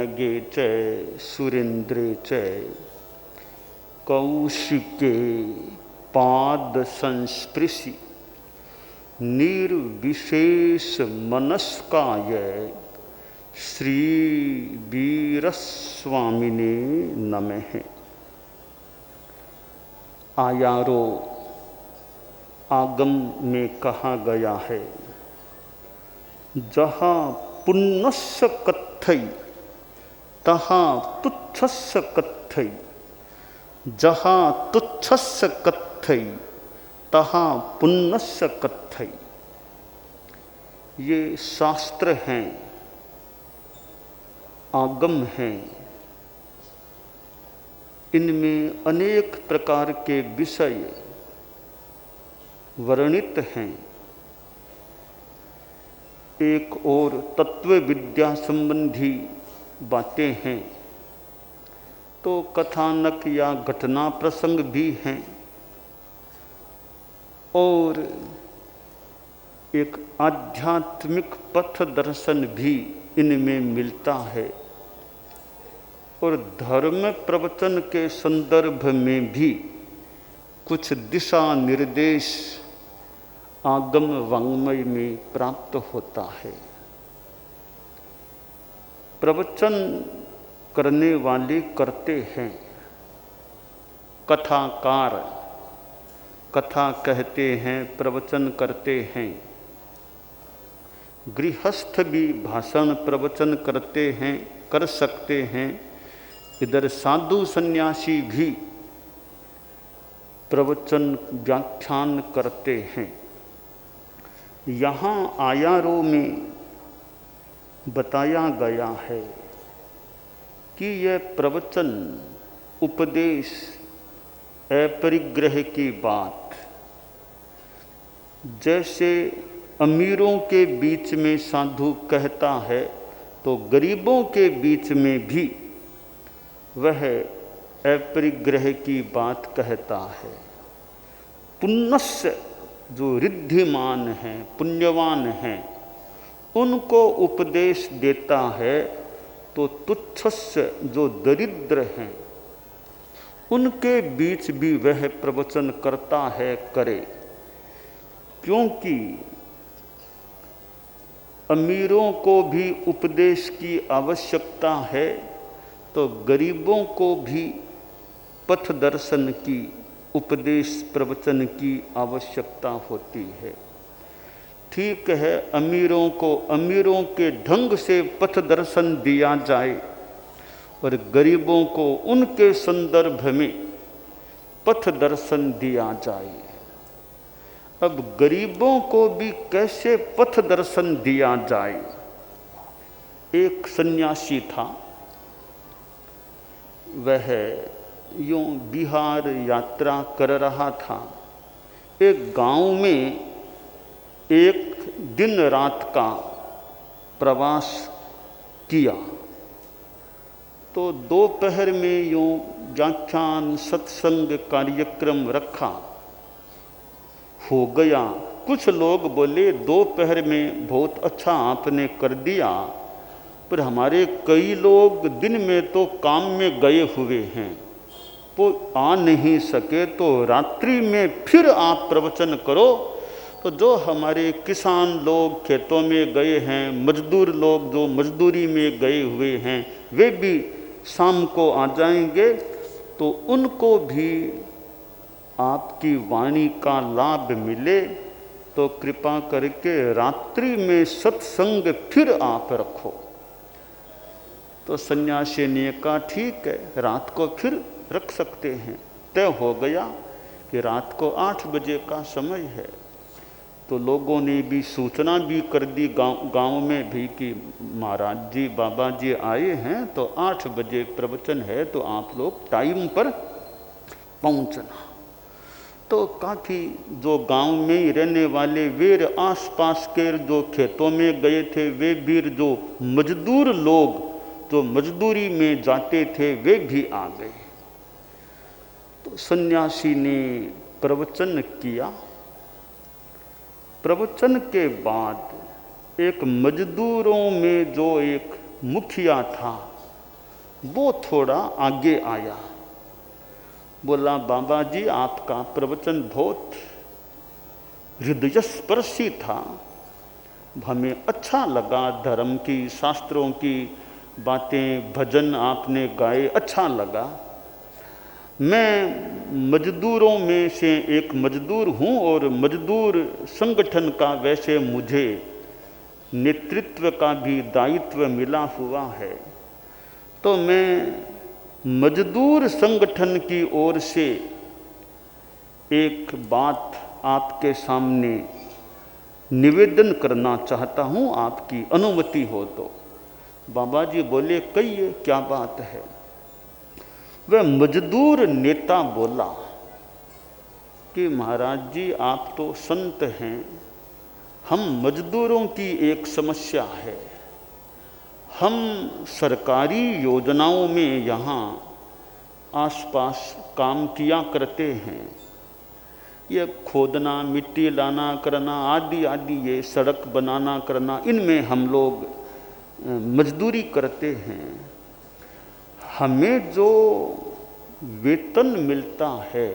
नगे च सुरेंद्रे च कौशिके पाद संस्पृशि निर्विशेष मनस्काय श्री वीरस्वामिने नमः। आयारो आगम में कहा गया है, जहाँ पुण्यस्य कथ्यै तहाँ तुच्छस्य कथ्यै, जहाँ तुच्छस्य कथ्यै तहाँ पुण्यस्य कथ्यै। ये शास्त्र हैं, आगम हैं, इनमें अनेक प्रकार के विषय वर्णित हैं। एक और तत्व विद्या संबंधी बातें हैं, तो कथानक या घटना प्रसंग भी हैं, और एक आध्यात्मिक पथ दर्शन भी इनमें मिलता है, और धर्म प्रवचन के संदर्भ में भी कुछ दिशा निर्देश आगम वाङ्मय में प्राप्त होता है। प्रवचन करने वाले करते हैं, कथाकार कथा कहते हैं, प्रवचन करते हैं। गृहस्थ भी भाषण प्रवचन करते हैं, कर सकते हैं। इधर साधु सन्यासी भी प्रवचन व्याख्यान करते हैं। यहाँ आयारों में बताया गया है कि यह प्रवचन उपदेश अपरिग्रह की बात, जैसे अमीरों के बीच में साधु कहता है, तो गरीबों के बीच में भी वह अपरिग्रह की बात कहता है। पुण्यस्य जो रिद्धिमान हैं, पुण्यवान हैं, उनको उपदेश देता है, तो तुच्छस्य जो दरिद्र हैं, उनके बीच भी वह प्रवचन करता है, करे। क्योंकि अमीरों को भी उपदेश की आवश्यकता है, तो गरीबों को भी पथ दर्शन की, उपदेश प्रवचन की आवश्यकता होती है। ठीक है, अमीरों को अमीरों के ढंग से पथ दर्शन दिया जाए, और गरीबों को उनके संदर्भ में पथ दर्शन दिया जाए। अब गरीबों को भी कैसे पथ दर्शन दिया जाए? एक सन्यासी था, वह यूं बिहार यात्रा कर रहा था। एक गांव में एक दिन रात का प्रवास किया, तो दोपहर में यूं व्याख्यान सत्संग कार्यक्रम रखा, हो गया। कुछ लोग बोले दोपहर में बहुत अच्छा आपने कर दिया, पर हमारे कई लोग दिन में तो काम में गए हुए हैं, वो आ नहीं सके, तो रात्रि में फिर आप प्रवचन करो। तो जो हमारे किसान लोग खेतों में गए हैं, मजदूर लोग जो मजदूरी में गए हुए हैं, वे भी शाम को आ जाएंगे, तो उनको भी आपकी वाणी का लाभ मिले, तो कृपा करके रात्रि में सत्संग फिर आप रखो। तो सन्यासी ने कहा ठीक है, रात को फिर रख सकते हैं। तय हो गया कि रात को 8 बजे का समय है। तो लोगों ने भी सूचना भी कर दी गांव में भी कि महाराज जी बाबा जी आए हैं, तो 8 बजे प्रवचन है, तो आप लोग टाइम पर पहुंचना। तो काफ़ी जो गांव में ही रहने वाले वीर, आसपास के जो खेतों में गए थे वे वीर, जो मजदूर लोग जो मजदूरी में जाते थे, वे भी आ गए। तो सन्यासी ने प्रवचन किया। प्रवचन के बाद एक मजदूरों में जो एक मुखिया था, वो थोड़ा आगे आया, बोला बाबा जी आपका प्रवचन बहुत हृदयस्पर्शी था, हमें अच्छा लगा, धर्म की शास्त्रों की बातें भजन आपने गाए, अच्छा लगा। मैं मजदूरों में से एक मजदूर हूँ और मजदूर संगठन का वैसे मुझे नेतृत्व का भी दायित्व मिला हुआ है, तो मैं मजदूर संगठन की ओर से एक बात आपके सामने निवेदन करना चाहता हूँ, आपकी अनुमति हो तो। बाबा जी बोले कहिए क्या बात है। वह मजदूर नेता बोला कि महाराज जी आप तो संत हैं, हम मजदूरों की एक समस्या है, हम सरकारी योजनाओं में यहाँ आसपास काम किया करते हैं, ये खोदना, मिट्टी लाना करना आदि आदि, ये सड़क बनाना करना, इनमें हम लोग मजदूरी करते हैं। हमें जो वेतन मिलता है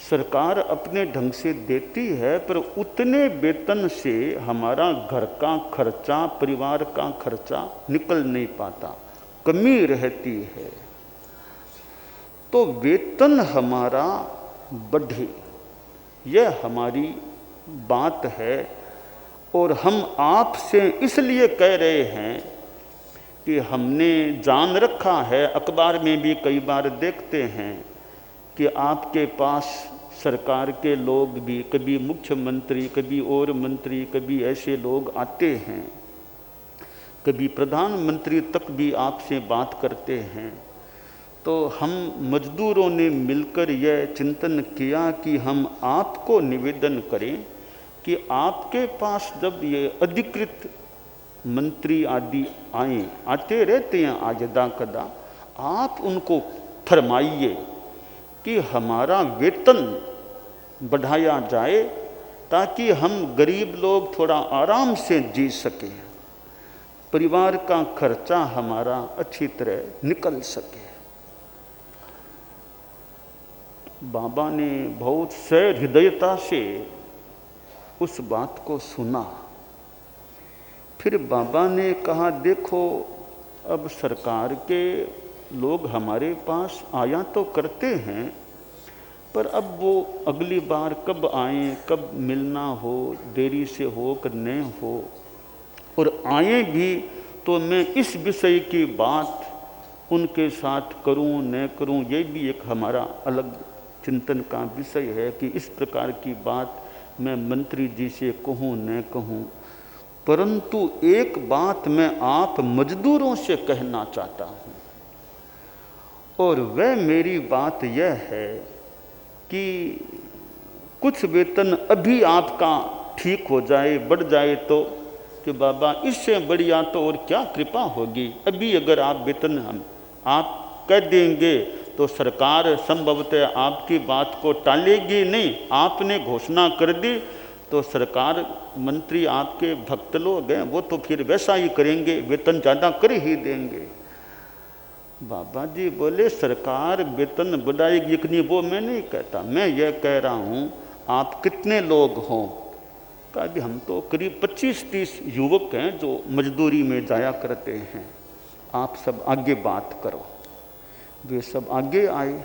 सरकार अपने ढंग से देती है, पर उतने वेतन से हमारा घर का खर्चा, परिवार का खर्चा निकल नहीं पाता, कमी रहती है। तो वेतन हमारा बढ़े, यह हमारी बात है। और हम आपसे इसलिए कह रहे हैं कि हमने जान रखा है, अखबार में भी कई बार देखते हैं कि आपके पास सरकार के लोग भी, कभी मुख्यमंत्री, कभी और मंत्री, कभी ऐसे लोग आते हैं, कभी प्रधानमंत्री तक भी आपसे बात करते हैं। तो हम मजदूरों ने मिलकर यह चिंतन किया कि हम आपको निवेदन करें कि आपके पास जब ये अधिकृत मंत्री आदि आते रहते हैं आजदा कदा, आप उनको फरमाइए कि हमारा वेतन बढ़ाया जाए ताकि हम गरीब लोग थोड़ा आराम से जी सकें, परिवार का खर्चा हमारा अच्छी तरह निकल सके। बाबा ने बहुत सहृदयता से उस बात को सुना। फिर बाबा ने कहा देखो, अब सरकार के लोग हमारे पास आया तो करते हैं, पर अब वो अगली बार कब आएँ, कब मिलना हो, देरी से हो कि न हो, और आए भी तो मैं इस विषय की बात उनके साथ करूं न करूं, ये भी एक हमारा अलग चिंतन का विषय है कि इस प्रकार की बात मैं मंत्री जी से कहूं न कहूं। परंतु एक बात मैं आप मजदूरों से कहना चाहता हूं, और वह मेरी बात यह है कि कुछ वेतन अभी आपका ठीक हो जाए, बढ़ जाए तो कि बाबा इससे बढ़िया तो और क्या कृपा होगी। अभी अगर आप वेतन हम आप कह देंगे तो सरकार संभवतः आपकी बात को टालेगी नहीं। आपने घोषणा कर दी तो सरकार, मंत्री आपके भक्त लोग हैं, वो तो फिर वैसा ही करेंगे, वेतन ज़्यादा कर ही देंगे। बाबा जी बोले सरकार वेतन बढ़ाएगी कि नहीं वो मैं नहीं कहता, मैं यह कह रहा हूँ आप कितने लोग हों। कहा कि हम तो करीब 25-30 युवक हैं जो मजदूरी में जाया करते हैं, आप सब आगे बात करो। वे सब आगे आए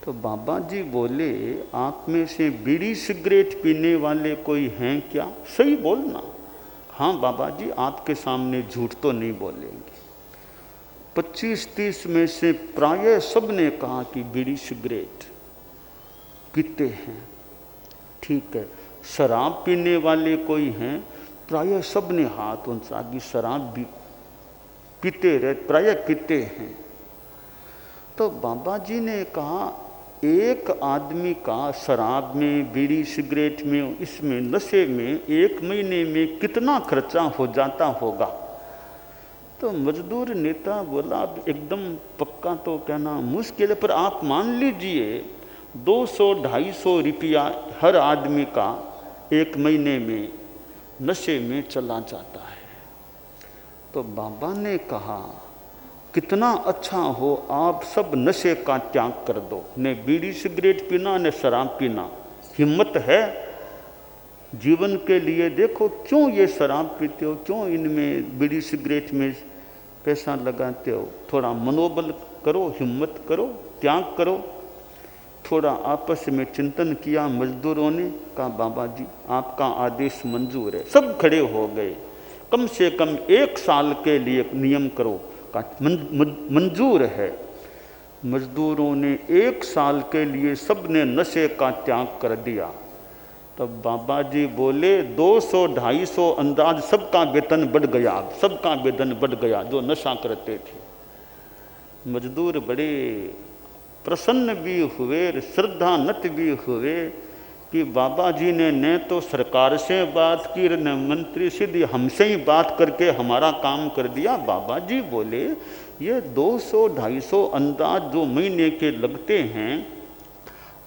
तो बाबा जी बोले आप में से बीड़ी सिगरेट पीने वाले कोई हैं क्या, सही बोलना। हाँ बाबा जी आपके सामने झूठ तो नहीं बोलेंगे। 25-30 में से प्रायः सब ने कहा कि बीड़ी सिगरेट पीते हैं। ठीक है, शराब पीने वाले कोई हैं, प्रायः सब ने हाथ उनसा कि शराब भी पीते रहे, प्रायः पीते हैं। तो बाबा जी ने कहा एक आदमी का शराब में, बीड़ी सिगरेट में, इसमें नशे में 1 महीने में कितना खर्चा हो जाता होगा। तो मजदूर नेता बोला अब एकदम पक्का तो कहना मुश्किल है, पर आप मान लीजिए 200-250 रुपया हर आदमी का 1 महीने में नशे में चला जाता है। तो बाबा ने कहा, कितना अच्छा हो आप सब नशे का त्याग कर दो, न बीड़ी सिगरेट पीना न शराब पीना। हिम्मत है जीवन के लिए, देखो क्यों ये शराब पीते हो, क्यों इनमें बीड़ी सिगरेट में पैसा लगाते हो। थोड़ा मनोबल करो, हिम्मत करो, त्याग करो। थोड़ा आपस में चिंतन किया मजदूरों ने, कहा बाबा जी आपका आदेश मंजूर है। सब खड़े हो गए। कम से कम 1 साल के लिए नियम करो, का मंजूर है। मजदूरों ने 1 साल के लिए सब ने नशे का त्याग कर दिया। तब बाबा जी बोले 200-250 अंदाज सबका वेतन बढ़ गया, सबका वेतन बढ़ गया जो नशा करते थे। मजदूर बड़े प्रसन्न भी हुए, श्रद्धान्वित भी हुए कि बाबा जी ने न तो सरकार से बात की न मंत्री सीधी हमसे ही बात करके हमारा काम कर दिया। बाबा जी बोले ये 200-250 अंदाज जो महीने के लगते हैं,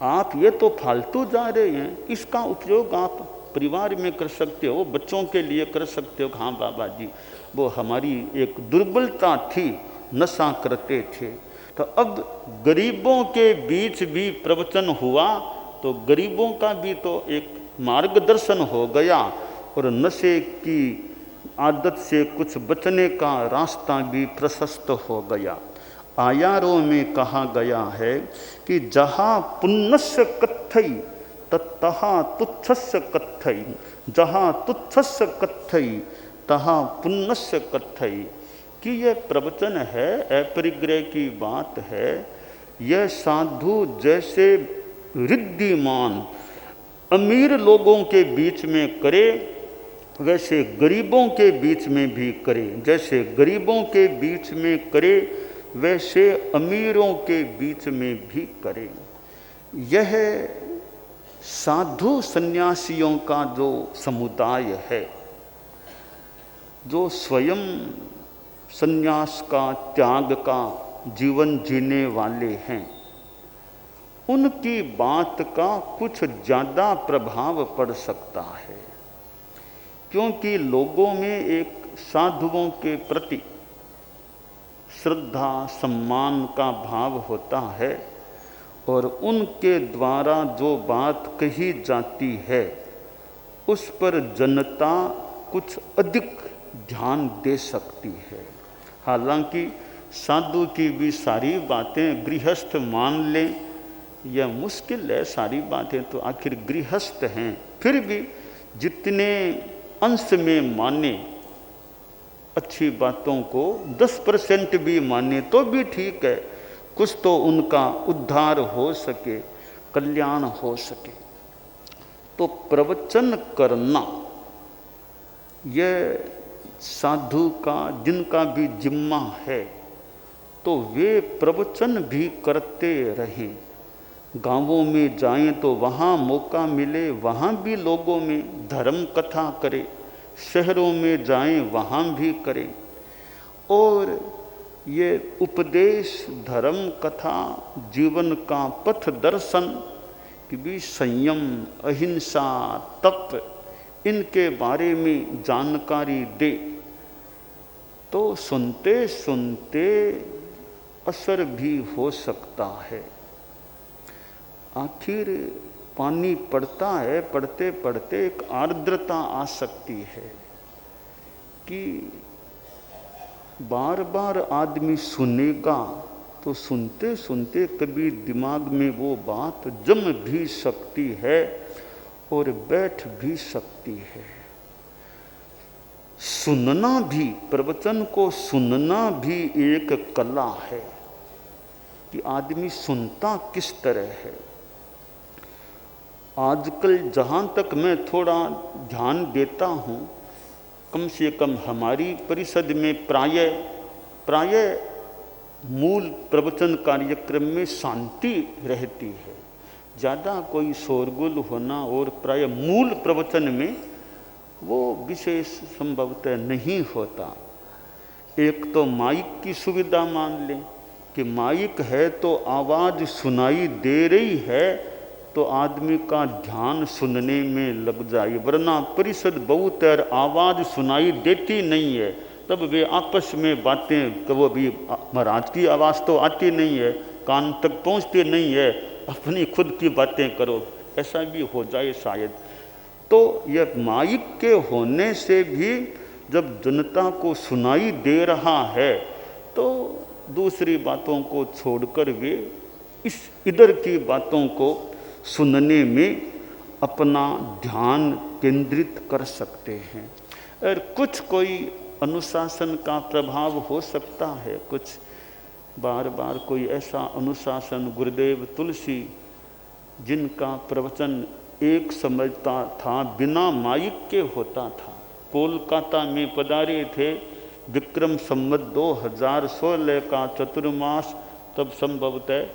आप ये तो फालतू जा रहे हैं, इसका उपयोग आप परिवार में कर सकते हो, बच्चों के लिए कर सकते हो। हाँ बाबा जी, वो हमारी एक दुर्बलता थी, नशा करते थे। तो अब गरीबों के बीच भी प्रवचन हुआ तो गरीबों का भी तो एक मार्गदर्शन हो गया और नशे की आदत से कुछ बचने का रास्ता भी प्रशस्त हो गया। आयारों में कहा गया है कि जहाँ पुण्यस्य कथई ततः तुच्छस्य कथई, जहाँ तुच्छस्य कथई तहाँ पुण्यस्य कथई। कि यह प्रवचन है, अपरिग्रह की बात है। यह साधु जैसे रिद्धिमान अमीर लोगों के बीच में करे, वैसे गरीबों के बीच में भी करे। जैसे गरीबों के बीच में करे, वैसे अमीरों के बीच में भी करे। यह साधु सन्यासियों का जो समुदाय है, जो स्वयं सन्यास का, त्याग का जीवन जीने वाले हैं, उनकी बात का कुछ ज़्यादा प्रभाव पड़ सकता है। क्योंकि लोगों में एक साधुओं के प्रति श्रद्धा सम्मान का भाव होता है और उनके द्वारा जो बात कही जाती है उस पर जनता कुछ अधिक ध्यान दे सकती है। हालांकि साधु की भी सारी बातें गृहस्थ मान लें यह मुश्किल है। सारी बातें तो आखिर गृहस्थ हैं, फिर भी जितने अंश में माने अच्छी बातों को, 10% भी माने तो भी ठीक है, कुछ तो उनका उद्धार हो सके, कल्याण हो सके। तो प्रवचन करना यह साधु का, जिनका भी जिम्मा है, तो वे प्रवचन भी करते रहें। गांवों में जाएं तो वहाँ मौका मिले वहाँ भी लोगों में धर्म कथा करें, शहरों में जाएं वहाँ भी करें। और ये उपदेश, धर्म कथा, जीवन का पथ दर्शन कि भी संयम, अहिंसा, तप, इनके बारे में जानकारी दे तो सुनते सुनते असर भी हो सकता है। आखिर पानी पड़ता है, पढ़ते पढ़ते एक आर्द्रता आ सकती है कि बार बार आदमी सुनेगा तो सुनते सुनते कभी दिमाग में वो बात जम भी सकती है और बैठ भी सकती है। सुनना भी, प्रवचन को सुनना भी एक कला है कि आदमी सुनता किस तरह है। आजकल जहाँ तक मैं थोड़ा ध्यान देता हूँ, कम से कम हमारी परिषद में प्राय मूल प्रवचन कार्यक्रम में शांति रहती है, ज़्यादा कोई शोरगुल होना और प्राय मूल प्रवचन में वो विशेष संभवतः नहीं होता। एक तो माइक की सुविधा मान लें कि माइक है तो आवाज़ सुनाई दे रही है तो आदमी का ध्यान सुनने में लग जाए, वरना परिषद बहुत है, आवाज़ सुनाई देती नहीं है तब वे आपस में बातें, वो भी महाराज की आवाज़ तो आती नहीं है, कान तक पहुंचती नहीं है, अपनी खुद की बातें करो, ऐसा भी हो जाए शायद। तो यह माइक के होने से भी जब जनता को सुनाई दे रहा है तो दूसरी बातों को छोड़कर वे इस इधर की बातों को सुनने में अपना ध्यान केंद्रित कर सकते हैं। और कुछ कोई अनुशासन का प्रभाव हो सकता है, कुछ बार बार कोई ऐसा अनुशासन, गुरुदेव तुलसी जिनका प्रवचन एक समझता था बिना माइक के होता था, कोलकाता में पधारे थे, विक्रम संवत 2016 का चतुर्मास, तब संभवतः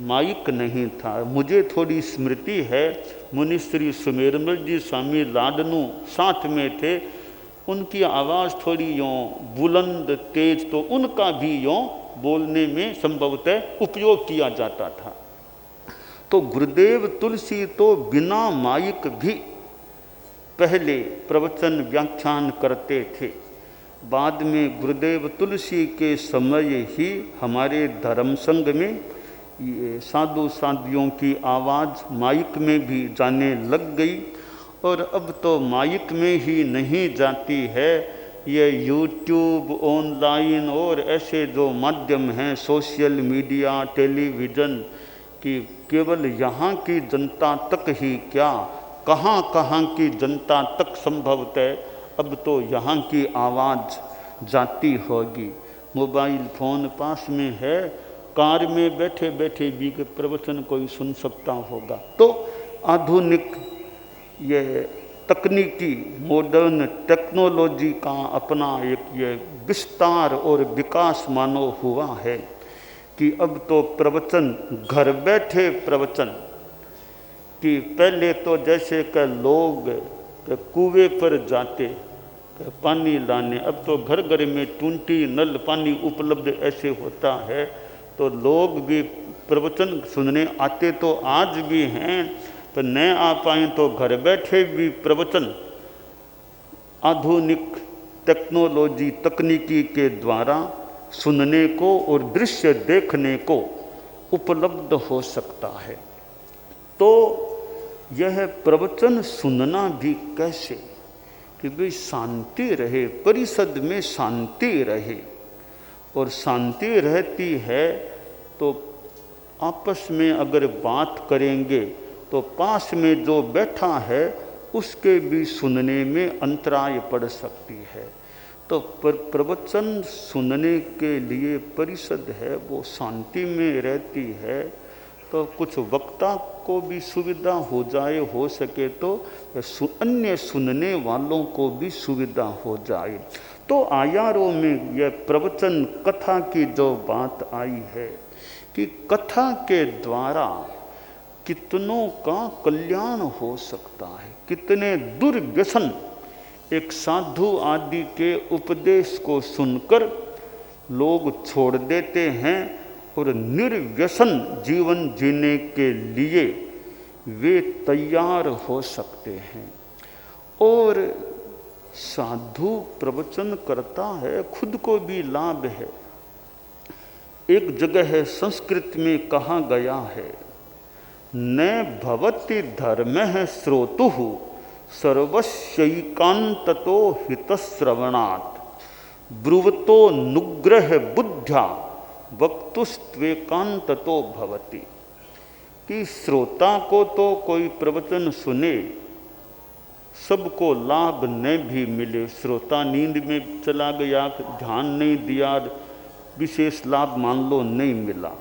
माइक नहीं था। मुझे थोड़ी स्मृति है, मुनिश्री सुमेरमल जी स्वामी लाडनू साथ में थे, उनकी आवाज़ थोड़ी यूँ बुलंद तेज, तो उनका भी यूँ बोलने में संभवतः उपयोग किया जाता था। तो गुरुदेव तुलसी तो बिना माइक भी पहले प्रवचन व्याख्यान करते थे। बाद में गुरुदेव तुलसी के समय ही हमारे धर्म संघ में ये साधु साधियों की आवाज़ माइक में भी जाने लग गई, और अब तो माइक में ही नहीं जाती है, ये यूट्यूब, ऑनलाइन और ऐसे जो माध्यम हैं, सोशल मीडिया, टेलीविज़न, कि केवल यहाँ की जनता तक ही क्या, कहाँ कहाँ की जनता तक संभवतः अब तो यहाँ की आवाज़ जाती होगी। मोबाइल फ़ोन पास में है, कार में बैठे बैठे भी प्रवचन कोई सुन सकता होगा। तो आधुनिक ये तकनीकी मॉडर्न टेक्नोलॉजी का अपना एक ये विस्तार और विकास मानो हुआ है कि अब तो प्रवचन घर बैठे प्रवचन, कि पहले तो जैसे कि लोग कुएं पर जाते पानी लाने, अब तो घर घर में टूंटी नल पानी उपलब्ध ऐसे होता है, तो लोग भी प्रवचन सुनने आते तो आज भी हैं, पर न आ पाए तो घर बैठे भी प्रवचन आधुनिक टेक्नोलॉजी तकनीकी के द्वारा सुनने को और दृश्य देखने को उपलब्ध हो सकता है। तो यह प्रवचन सुनना भी कैसे कि भाई शांति रहे, परिषद में शांति रहे, और शांति रहती है तो आपस में अगर बात करेंगे तो पास में जो बैठा है उसके भी सुनने में अंतराय पड़ सकती है। तो प्रवचन सुनने के लिए परिषद है वो शांति में रहती है, तो कुछ वक्ता को भी सुविधा हो जाए, हो सके तो अन्य सुनने वालों को भी सुविधा हो जाए। तो आयारों में यह प्रवचन कथा की जो बात आई है कि कथा के द्वारा कितनों का कल्याण हो सकता है, कितने दुर्व्यसन एक साधु आदि के उपदेश को सुनकर लोग छोड़ देते हैं और निर्व्यसन जीवन जीने के लिए वे तैयार हो सकते हैं। और साधु प्रवचन करता है, खुद को भी लाभ है। एक जगह है संस्कृत में कहा गया है, न भवति धर्मः श्रोतुः सर्वस्यैकान्ततो हितश्रवणात् ब्रुवतो नुग्रह बुद्ध्या वक्तुस्त्वेकान्ततो भवति। कि श्रोता को तो कोई प्रवचन सुने सबको लाभ न भी मिले, श्रोता नींद में चला गया, ध्यान नहीं दिया, विशेष लाभ मान लो नहीं मिला,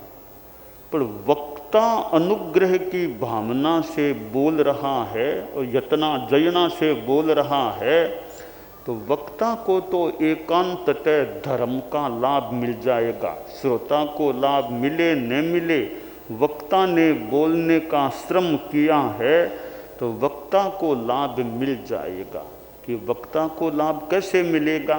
पर वक्ता अनुग्रह की भावना से बोल रहा है और यतना जयना से बोल रहा है, तो वक्ता को तो एकांततः धर्म का लाभ मिल जाएगा। श्रोता को लाभ मिले न मिले, वक्ता ने बोलने का श्रम किया है तो वक्ता को लाभ मिल जाएगा। कि वक्ता को लाभ कैसे मिलेगा?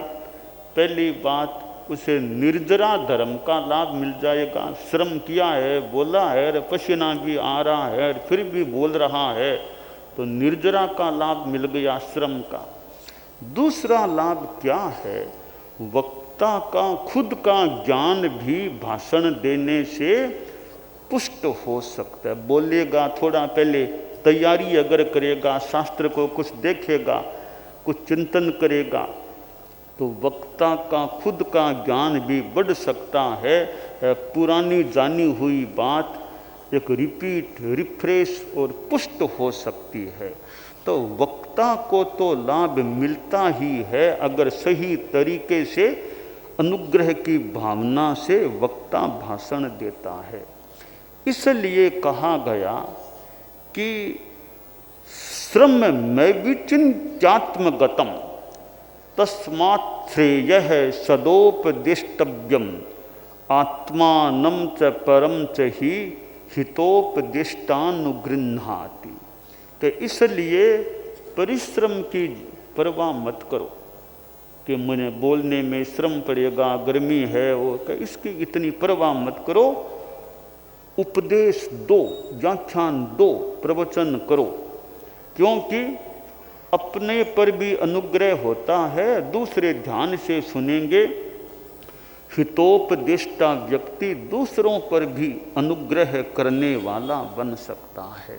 पहली बात, उसे निर्जरा धर्म का लाभ मिल जाएगा। श्रम किया है, बोला है, पसीना भी आ रहा है, फिर भी बोल रहा है, तो निर्जरा का लाभ मिल गया, श्रम का। दूसरा लाभ क्या है? वक्ता का खुद का ज्ञान भी भाषण देने से पुष्ट हो सकता है। बोलेगा, थोड़ा पहले तैयारी अगर करेगा, शास्त्र को कुछ देखेगा, कुछ चिंतन करेगा, तो वक्ता का खुद का ज्ञान भी बढ़ सकता है। पुरानी जानी हुई बात एक रिपीट, रिफ्रेश और पुष्ट हो सकती है। तो वक्ता को तो लाभ मिलता ही है अगर सही तरीके से अनुग्रह की भावना से वक्ता भाषण देता है। इसलिए कहा गया कि श्रम मैविचिन्त्यात्मगतम तस्मात् श्रेयः सदोपदेष्टव्यम आत्मानं च परम च ही हितोपदिष्टानुगृह्णाति। तो इसलिए परिश्रम की परवाह मत करो कि मुझे बोलने में श्रम पड़ेगा, गर्मी है, वो इसकी इतनी परवाह मत करो। उपदेश दो, व्याख्यान दो, प्रवचन करो, क्योंकि अपने पर भी अनुग्रह होता है, दूसरे ध्यान से सुनेंगे। हितोपदिष्टा व्यक्ति दूसरों पर भी अनुग्रह करने वाला बन सकता है।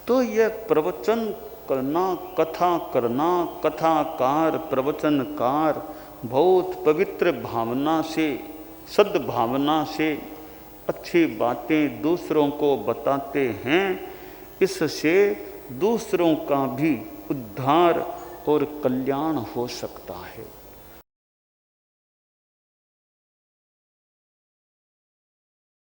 तो यह प्रवचन करना, कथा करना, कथाकार, प्रवचनकार बहुत पवित्र भावना से, सद्भावना से अच्छी बातें दूसरों को बताते हैं। इससे दूसरों का भी उद्धार और कल्याण हो सकता है।